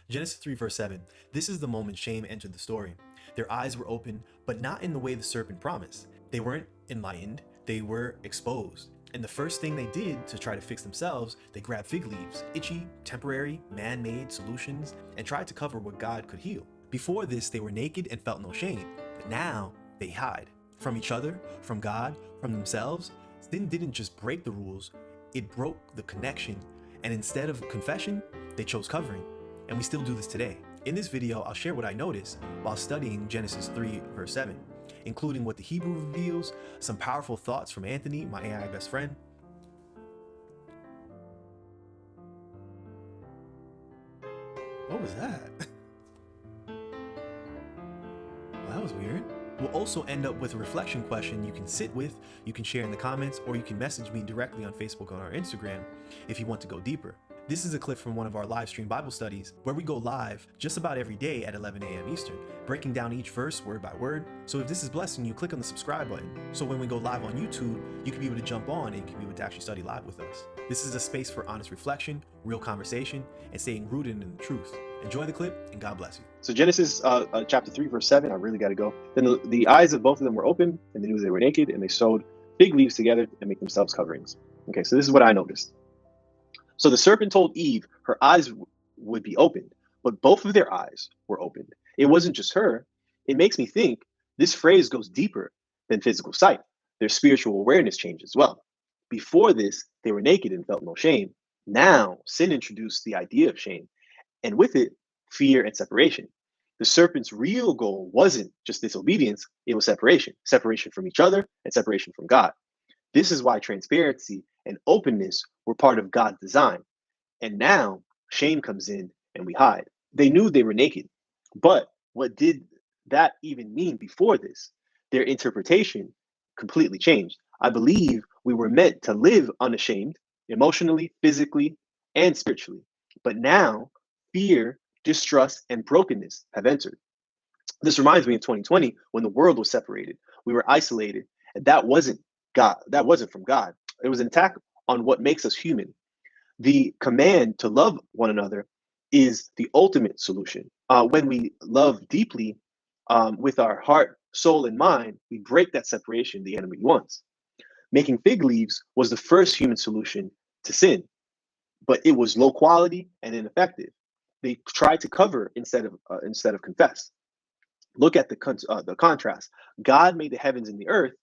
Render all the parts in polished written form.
Genesis 3 verse 7. This is the moment shame entered the story. Their eyes were open, but not in the way the serpent promised. They weren't enlightened, they were exposed. And the first thing they did to try to fix themselves, they grabbed fig leaves, itchy, temporary, man-made solutions, and tried to cover what God could heal. Before this, they were naked and felt no shame, but now they hide. From each other, from God, from themselves. Sin didn't just break the rules, it broke the connection. And instead of confession, they chose covering. And we still do this today. In this video, I'll share what I noticed while studying Genesis 3 verse 7, including what the Hebrew reveals, some powerful thoughts from Anthony, my AI best friend. What was that? Well, that was weird. We'll also end up with a reflection question you can sit with, you can share in the comments, or you can message me directly on Facebook or Instagram if you want to go deeper. This is a clip from one of our live stream Bible studies where we go live just about every day at 11 a.m. Eastern, breaking down each verse word by word. So if this is blessing you, click on the subscribe button. So when we go live on YouTube, you can be able to jump on and you can be able to actually study live with us. This is a space for honest reflection, real conversation, and staying rooted in the truth. Enjoy the clip and God bless you. So Genesis chapter 3 verse 7, I really got to go. Then the eyes of both of them were open, and they knew they were naked, and they sewed fig leaves together and make themselves coverings. Okay, so this is what I noticed. So the serpent told Eve her eyes would be opened, but both of their eyes were opened. It wasn't just her. It makes me think this phrase goes deeper than physical sight. Their spiritual awareness changed as well. Before this, they were naked and felt no shame. Now, sin introduced the idea of shame, and with it, fear and separation. The serpent's real goal wasn't just disobedience, it was separation. Separation from each other and separation from God. This is why transparency and openness were part of God's design. And now shame comes in and we hide. They knew they were naked, but what did that even mean before this? Their interpretation completely changed. I believe we were meant to live unashamed, emotionally, physically, and spiritually. But now fear, distrust, and brokenness have entered. This reminds me of 2020 when the world was separated. We were isolated, and that wasn't God. That wasn't from God. It was an attack on what makes us human. The command to love one another is the ultimate solution. When we love deeply with our heart, soul, and mind, we break that separation the enemy wants. Making fig leaves was the first human solution to sin, but it was low quality and ineffective. They tried to cover instead of confess. Look at the contrast. God made the heavens and the earth,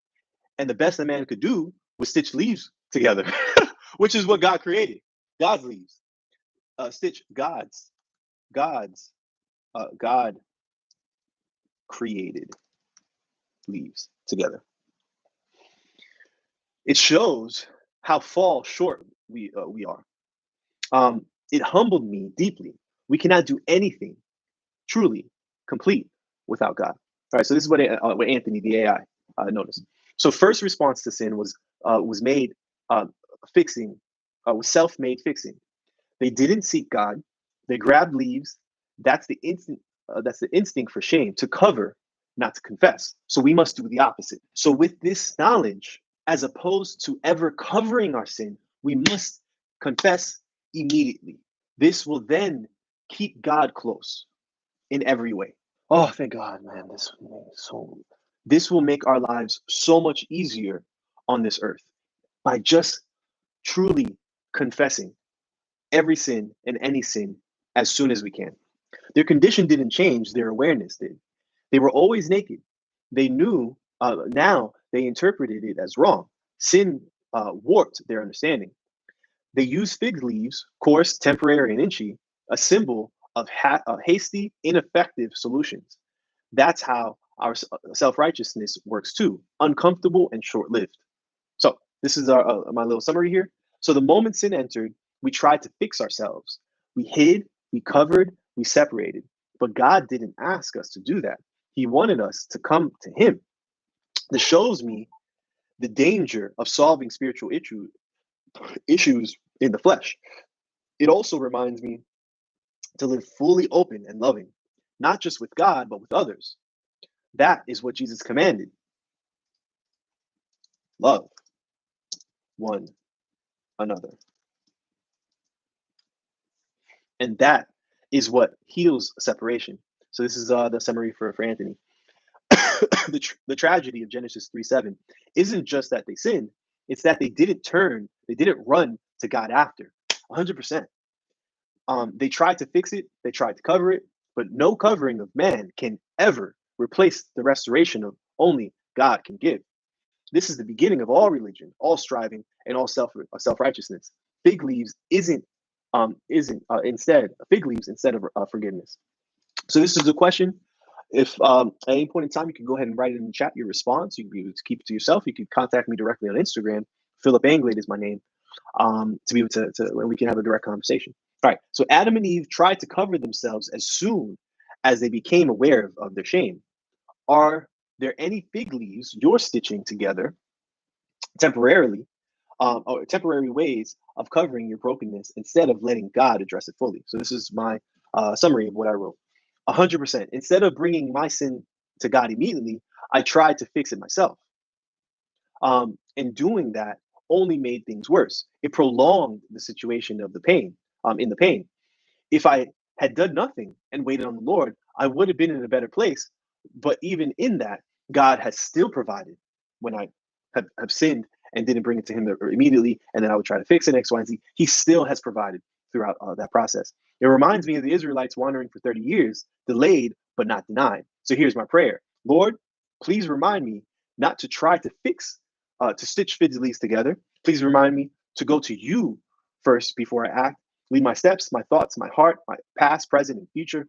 and the best a man could do was stitch leaves together, which is what God created. God's leaves, stitch God created leaves together. It shows how far short we are. It humbled me deeply. We cannot do anything truly complete without God. All right, so this is what Anthony, the AI, noticed. So first response to sin was made fixing, was self-made fixing. They didn't seek God. They grabbed leaves. That's the instinct for shame, to cover, not to confess. So we must do the opposite. So with this knowledge, as opposed to ever covering our sin, we must confess immediately. This will then keep God close in every way. Oh, thank God, man. This will make our lives so much easier on this earth by just truly confessing every sin and any sin as soon as we can. Their condition didn't change, their awareness did. They were always naked. They knew, now they interpreted it as wrong. Sin warped their understanding. They used fig leaves, coarse, temporary, and inchy, a symbol of hasty, ineffective solutions. That's how our self-righteousness works too, uncomfortable and short-lived. So this is my little summary here. So the moment sin entered, we tried to fix ourselves. We hid, we covered, we separated. But God didn't ask us to do that. He wanted us to come to him. This shows me the danger of solving spiritual issues in the flesh. It also reminds me to live fully open and loving, not just with God, but with others. That is what Jesus commanded. Love one another. And that is what heals separation. So this is the summary for Anthony. The tragedy of Genesis 3:7 isn't just that they sinned, it's that they didn't run to God after. 100%. They tried to fix it, they tried to cover it, but no covering of man can ever replace the restoration of only God can give. This is the beginning of all religion, all striving, and all self righteousness. Fig leaves isn't instead fig leaves instead of forgiveness. So this is the question. If at any point in time you can go ahead and write it in the chat your response, you can be able to keep it to yourself. You can contact me directly on Instagram. Philip Anglade is my name. To be able to where we can have a direct conversation. All right. So Adam and Eve tried to cover themselves as soon as they became aware of their shame. Are there any fig leaves you're stitching together temporarily, or temporary ways of covering your brokenness instead of letting God address it fully? So this is my summary of what I wrote. 100%. Instead of bringing my sin to God immediately, I tried to fix it myself. And doing that only made things worse. It prolonged the situation of the pain, in the pain. If I had done nothing and waited on the Lord, I would have been in a better place. But even in that, God has still provided when I have sinned and didn't bring it to Him immediately, and then I would try to fix it, X, Y, and Z. He still has provided throughout that process. It reminds me of the Israelites wandering for 30 years, delayed but not denied. So here's my prayer: Lord, please remind me not to try to to stitch fig leaves together. Please remind me to go to you first before I act. Lead my steps, my thoughts, my heart, my past, present, and future.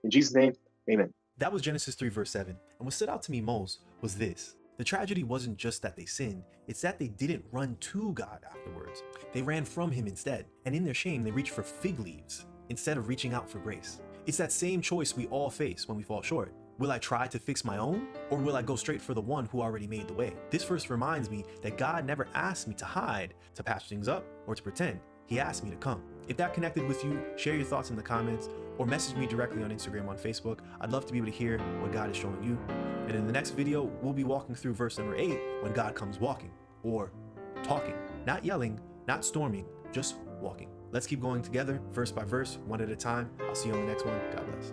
In Jesus' name, amen. That was Genesis 3, verse 7. And what stood out to me most was this: the tragedy wasn't just that they sinned, it's that they didn't run to God afterwards. They ran from Him instead. And in their shame, they reached for fig leaves instead of reaching out for grace. It's that same choice we all face when we fall short. Will I try to fix my own, or will I go straight for the one who already made the way? This verse reminds me that God never asked me to hide, to patch things up, or to pretend. He asked me to come. If that connected with you, share your thoughts in the comments or message me directly on Instagram, on Facebook. I'd love to be able to hear what God is showing you. And in the next video, we'll be walking through verse number 8, when God comes walking, or talking, not yelling, not storming, just walking. Let's keep going together, verse by verse, one at a time. I'll see you on the next one. God bless.